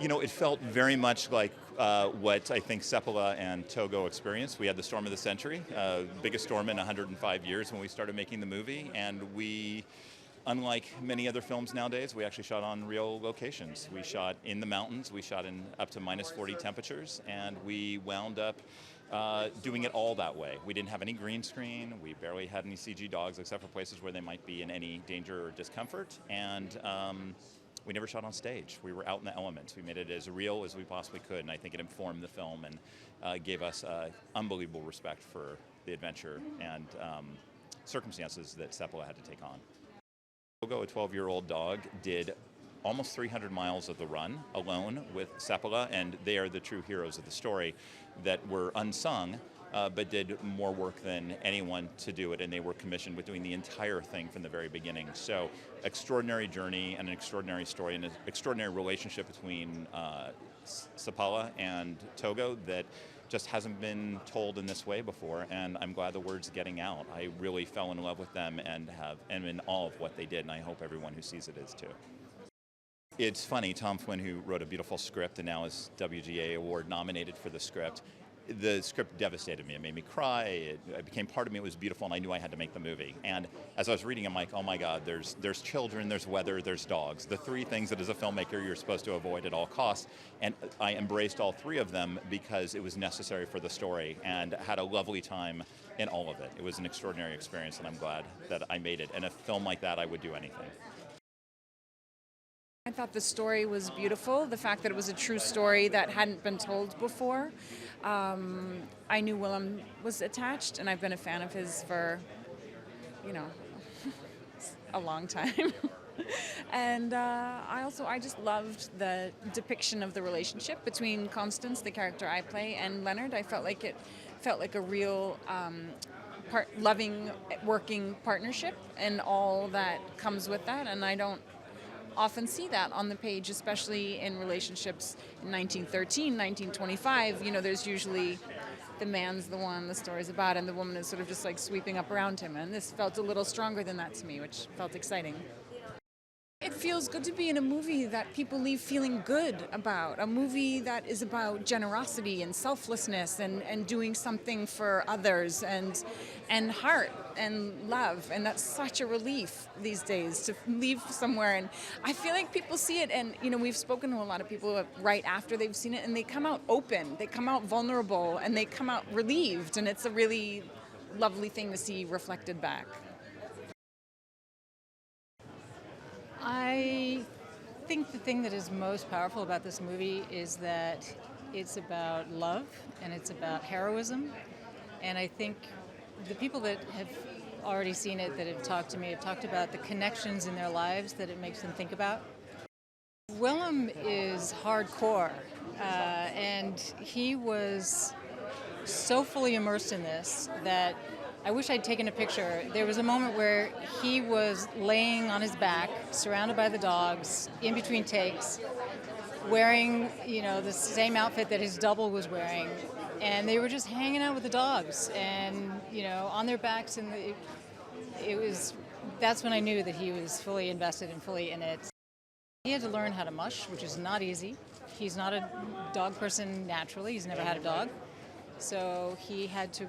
You know, it felt very much like what I think Seppala and Togo experienced. We had the storm of the century, biggest storm in 105 years when we started making the movie, and we, unlike many other films nowadays, we actually shot on real locations. We shot in the mountains, we shot in up to -40 temperatures, and we wound up doing it all that way. We didn't have any green screen, we barely had any CG dogs except for places where they might be in any danger or discomfort, and we never shot on stage. We were out in the elements. We made it as real as we possibly could, and I think it informed the film and gave us unbelievable respect for the adventure and circumstances that Seppala had to take on. Togo, a 12-year-old dog, did almost 300 miles of the run alone with Seppala, and they are the true heroes of the story that were unsung, but did more work than anyone to do it, and they were commissioned with doing the entire thing from the very beginning. So, extraordinary journey and an extraordinary story and an extraordinary relationship between Seppala and Togo that just hasn't been told in this way before, and I'm glad the word's getting out. I really fell in love with them and am in awe of what they did, and I hope everyone who sees it is too. It's funny, Tom Flynn, who wrote a beautiful script and now is WGA Award nominated for the script devastated me. It made me cry. It became part of me. It was beautiful, and I knew I had to make the movie. And as I was reading, I'm like, oh my God, there's children, there's weather, there's dogs. The three things that as a filmmaker you're supposed to avoid at all costs. And I embraced all three of them because it was necessary for the story, and had a lovely time in all of it. It was an extraordinary experience, and I'm glad that I made it. And a film like that, I would do anything. I thought the story was beautiful, the fact that it was a true story that hadn't been told before. I knew Willem was attached, and I've been a fan of his for, a long time. And I just loved the depiction of the relationship between Constance, the character I play, and Leonard. I felt like it felt like a real loving, working partnership and all that comes with that, and I don't often see that on the page, especially in relationships in 1913, 1925. There's usually the man's the one the story's about, and the woman is sort of just like sweeping up around him. And this felt a little stronger than that to me, which felt exciting. It feels good to be in a movie that people leave feeling good about, a movie that is about generosity and selflessness and doing something for others and heart and love. And that's such a relief these days to leave somewhere. And I feel like people see it, and we've spoken to a lot of people right after they've seen it, and they come out open, they come out vulnerable, and they come out relieved. And it's a really lovely thing to see reflected back. I think the thing that is most powerful about this movie is that it's about love and it's about heroism. And I think the people that have already seen it, that have talked to me, have talked about the connections in their lives that it makes them think about. Willem is hardcore, and he was so fully immersed in this that I wish I'd taken a picture. There was a moment where he was laying on his back, surrounded by the dogs, in between takes, wearing, the same outfit that his double was wearing, and they were just hanging out with the dogs, and on their backs, and that's when I knew that he was fully invested and fully in it. He had to learn how to mush, which is not easy. He's not a dog person naturally. He's never had a dog, so he had to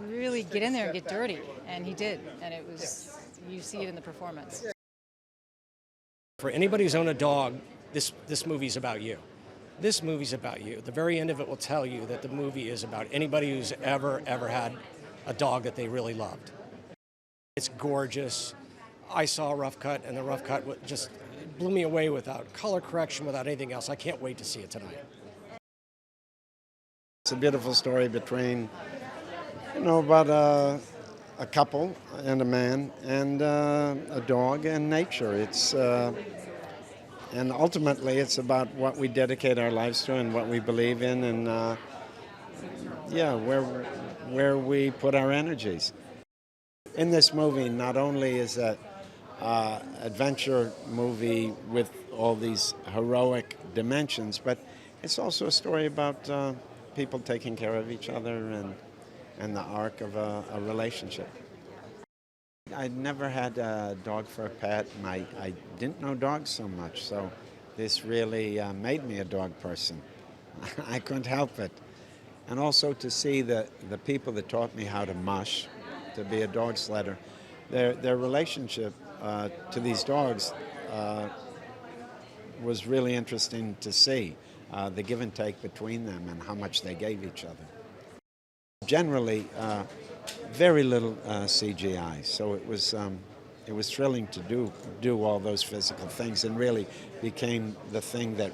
really get in there and get dirty, and he did, and it was, you see it in the performance. For anybody who's owned a dog, this movie's about you. This movie's about you. The very end of it will tell you that the movie is about anybody who's ever had a dog that they really loved. It's gorgeous. I saw a rough cut, and the rough cut just blew me away without color correction, without anything else. I can't wait to see it tonight. It's a beautiful story between about a couple and a man and a dog and nature. It's and ultimately it's about what we dedicate our lives to and what we believe in, and where we put our energies. In this movie, not only is it adventure movie with all these heroic dimensions, but it's also a story about people taking care of each other and the arc of a relationship. I'd never had a dog for a pet, and I didn't know dogs so much, so this really made me a dog person. I couldn't help it. And also to see the people that taught me how to mush, to be a dog sledder, their relationship to these dogs was really interesting to see, the give and take between them and how much they gave each other. Generally, very little CGI, so it was thrilling to do all those physical things, and really became the thing that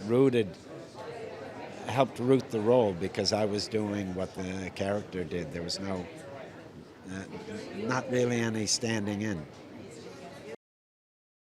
helped root the role, because I was doing what the character did. There was not really any standing in.